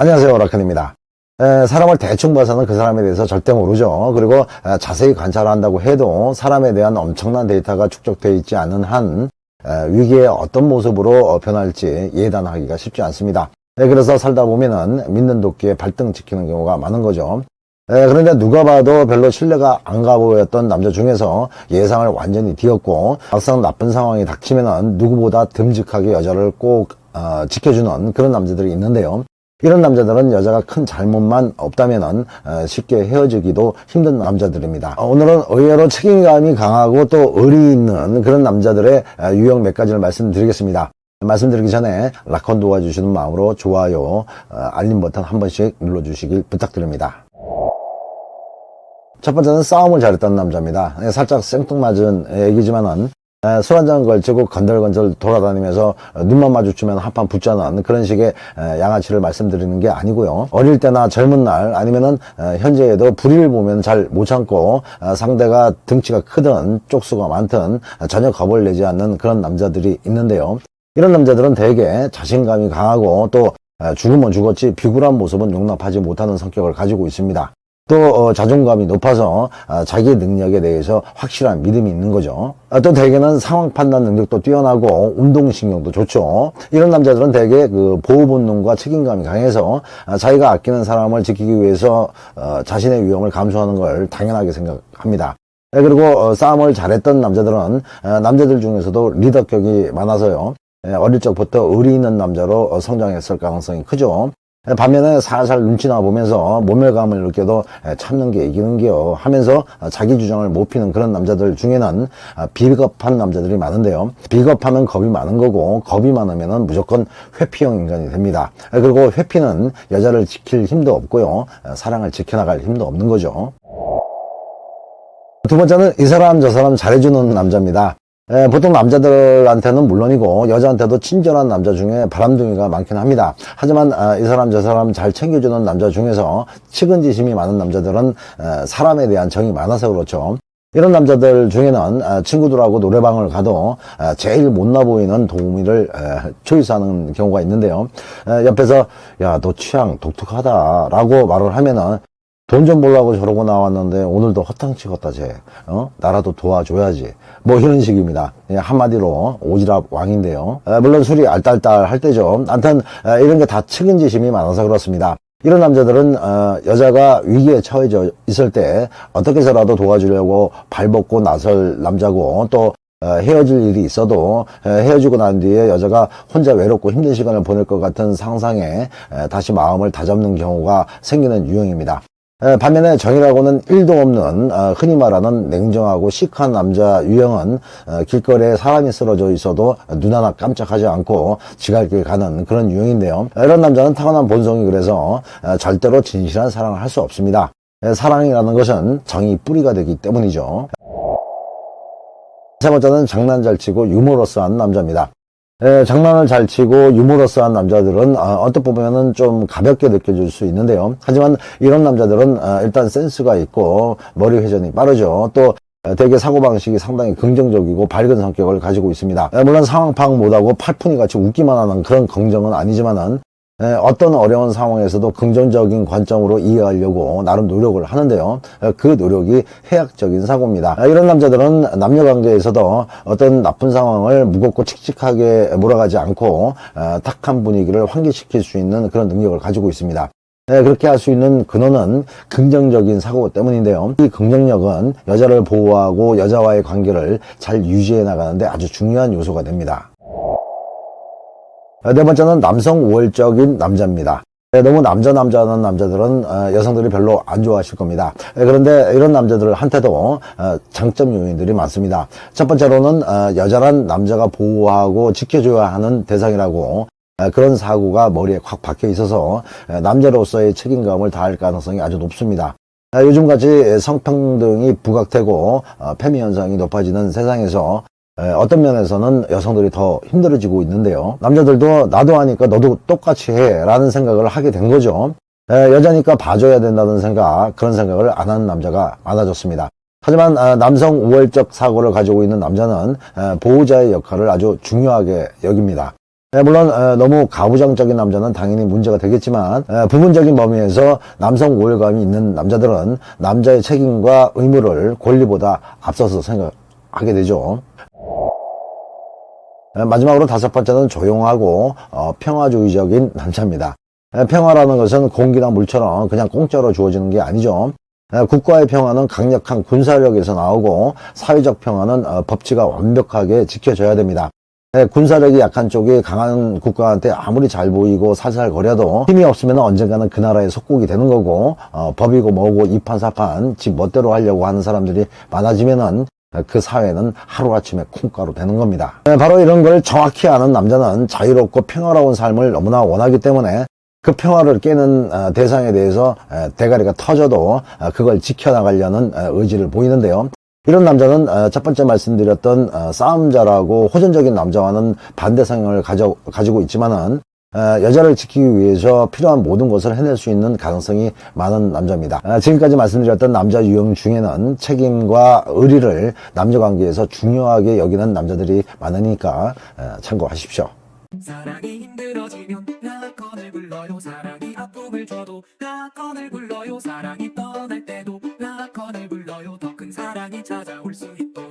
안녕하세요, 오라클입니다. 사람을 대충 봐서는 그 사람에 대해서 절대 모르죠. 그리고 자세히 관찰한다고 해도 사람에 대한 엄청난 데이터가 축적되어 있지 않은 한 위기의 어떤 모습으로 변할지 예단하기가 쉽지 않습니다. 그래서 살다 보면은 믿는 도끼에 발등 지키는 경우가 많은 거죠. 그런데 누가 봐도 별로 신뢰가 안 가 보였던 남자 중에서 예상을 완전히 뒤엎고 막상 나쁜 상황이 닥치면은 누구보다 듬직하게 여자를 꼭 지켜주는 그런 남자들이 있는데요. 이런 남자들은 여자가 큰 잘못만 없다면은 쉽게 헤어지기도 힘든 남자들입니다. 오늘은 의외로 책임감이 강하고 또 의리 있는 그런 남자들의 유형 몇 가지를 말씀드리겠습니다. 말씀드리기 전에 라콘 도와주시는 마음으로 좋아요, 알림 버튼 한 번씩 눌러주시길 부탁드립니다. 첫 번째는 싸움을 잘했던 남자입니다. 살짝 생뚱맞은 얘기지만은 술 한잔 걸치고 건들건들 돌아다니면서 눈만 마주치면 한판 붙자는 그런 식의 양아치를 말씀드리는 게 아니고요. 어릴 때나 젊은 날 아니면은 현재에도 불의를 보면 잘 못 참고 상대가 등치가 크든 쪽수가 많든 전혀 겁을 내지 않는 그런 남자들이 있는데요. 이런 남자들은 대개 자신감이 강하고 또 죽으면 죽었지 비굴한 모습은 용납하지 못하는 성격을 가지고 있습니다. 또 자존감이 높아서 자기 능력에 대해서 확실한 믿음이 있는 거죠. 또 대개는 상황 판단 능력도 뛰어나고 운동신경도 좋죠. 이런 남자들은 대개 그 보호본능과 책임감이 강해서 자기가 아끼는 사람을 지키기 위해서 자신의 위험을 감수하는 걸 당연하게 생각합니다. 그리고 싸움을 잘했던 남자들은 남자들 중에서도 리더격이 많아서요. 어릴 적부터 의리 있는 남자로 성장했을 가능성이 크죠. 반면에 살살 눈치나 보면서 모멸감을 느껴도 참는 게 이기는 게요 하면서 자기 주장을 못 피는 그런 남자들 중에는 비겁한 남자들이 많은데요. 비겁하면 겁이 많은 거고 겁이 많으면 무조건 회피형 인간이 됩니다. 그리고 회피는 여자를 지킬 힘도 없고요. 사랑을 지켜나갈 힘도 없는 거죠. 두 번째는 이 사람 저 사람 잘해주는 남자입니다. 보통 남자들한테는 물론이고 여자한테도 친절한 남자 중에 바람둥이가 많긴 합니다. 하지만 이 사람 저 사람 잘 챙겨주는 남자 중에서 측은지심이 많은 남자들은 사람에 대한 정이 많아서 그렇죠. 이런 남자들 중에는 친구들하고 노래방을 가도 제일 못나 보이는 도우미를 초이스하는 경우가 있는데요. 옆에서 야, 너 취향 독특하다 라고 말을 하면은 돈 좀 벌라고 저러고 나왔는데 오늘도 허탕치 걷다 쟤. 나라도 도와줘야지. 뭐 이런 식입니다. 한마디로 오지랖 왕인데요. 물론 술이 알딸딸 할 때죠. 아무튼 이런 게 다 측은지심이 많아서 그렇습니다. 이런 남자들은 여자가 위기에 처해져 있을 때 어떻게 해서라도 도와주려고 발벗고 나설 남자고 또 헤어질 일이 있어도 헤어지고 난 뒤에 여자가 혼자 외롭고 힘든 시간을 보낼 것 같은 상상에 다시 마음을 다잡는 경우가 생기는 유형입니다. 반면에 정이라고는 1도 없는 흔히 말하는 냉정하고 시크한 남자 유형은 길거리에 사람이 쓰러져 있어도 눈 하나 깜짝하지 않고 지갈길 가는 그런 유형인데요. 이런 남자는 타고난 본성이 그래서 절대로 진실한 사랑을 할 수 없습니다. 사랑이라는 것은 정이 뿌리가 되기 때문이죠. 세 번째는 장난 잘 치고 유머러스한 남자입니다. 장난을 잘 치고 유머러스한 남자들은 어떻게 보면은 좀 가볍게 느껴질 수 있는데요. 하지만 이런 남자들은 일단 센스가 있고 머리 회전이 빠르죠. 또 되게 사고방식이 상당히 긍정적이고 밝은 성격을 가지고 있습니다. 물론 상황 파악 못하고 팔푼이 같이 웃기만 하는 그런 긍정은 아니지만은 어떤 어려운 상황에서도 긍정적인 관점으로 이해하려고 나름 노력을 하는데요. 그 노력이 해학적인 사고입니다. 이런 남자들은 남녀관계에서도 어떤 나쁜 상황을 무겁고 칙칙하게 몰아가지 않고 탁한 분위기를 환기시킬 수 있는 그런 능력을 가지고 있습니다. 그렇게 할 수 있는 근원은 긍정적인 사고 때문인데요. 이 긍정력은 여자를 보호하고 여자와의 관계를 잘 유지해 나가는데 아주 중요한 요소가 됩니다. 네 번째는 남성 우월적인 남자입니다. 너무 남자하는 남자들은 여성들이 별로 안 좋아하실 겁니다. 그런데 이런 남자들한테도 장점 요인들이 많습니다. 첫 번째로는 여자란 남자가 보호하고 지켜줘야 하는 대상이라고 그런 사고가 머리에 확 박혀 있어서 남자로서의 책임감을 다할 가능성이 아주 높습니다. 요즘같이 성평등이 부각되고 페미 현상이 높아지는 세상에서 어떤 면에서는 여성들이 더 힘들어지고 있는데요. 남자들도 나도 하니까 너도 똑같이 해 라는 생각을 하게 된 거죠. 여자니까 봐줘야 된다는 생각, 그런 생각을 안 하는 남자가 많아졌습니다. 하지만 남성 우월적 사고를 가지고 있는 남자는 보호자의 역할을 아주 중요하게 여깁니다. 물론 너무 가부장적인 남자는 당연히 문제가 되겠지만 부분적인 범위에서 남성 우월감이 있는 남자들은 남자의 책임과 의무를 권리보다 앞서서 생각하게 되죠. 마지막으로 다섯 번째는 조용하고 평화주의적인 남자입니다. 평화라는 것은 공기나 물처럼 그냥 공짜로 주어지는 게 아니죠. 국가의 평화는 강력한 군사력에서 나오고 사회적 평화는 법치가 완벽하게 지켜져야 됩니다. 군사력이 약한 쪽이 강한 국가한테 아무리 잘 보이고 살살거려도 힘이 없으면 언젠가는 그 나라의 속국이 되는 거고 법이고 뭐고 이판사판 지 멋대로 하려고 하는 사람들이 많아지면은 그 사회는 하루아침에 콩가루 되는 겁니다. 바로 이런 걸 정확히 아는 남자는 자유롭고 평화로운 삶을 너무나 원하기 때문에 그 평화를 깨는 대상에 대해서 대가리가 터져도 그걸 지켜나가려는 의지를 보이는데요. 이런 남자는 첫 번째 말씀드렸던 싸움 잘하고 호전적인 남자와는 반대 성향을 가지고 있지만은 여자를 지키기 위해서 필요한 모든 것을 해낼 수 있는 가능성이 많은 남자입니다. 지금까지 말씀드렸던 남자 유형 중에는 책임과 의리를 남녀 관계에서 중요하게 여기는 남자들이 많으니까 참고하십시오. 사랑이 힘들어지면 라건을 불러요. 사랑이 아픔을 줘도 라건을 불러요. 사랑이 떠날 때도 라건을 불러요. 더 큰 사랑이 찾아올 수 있도록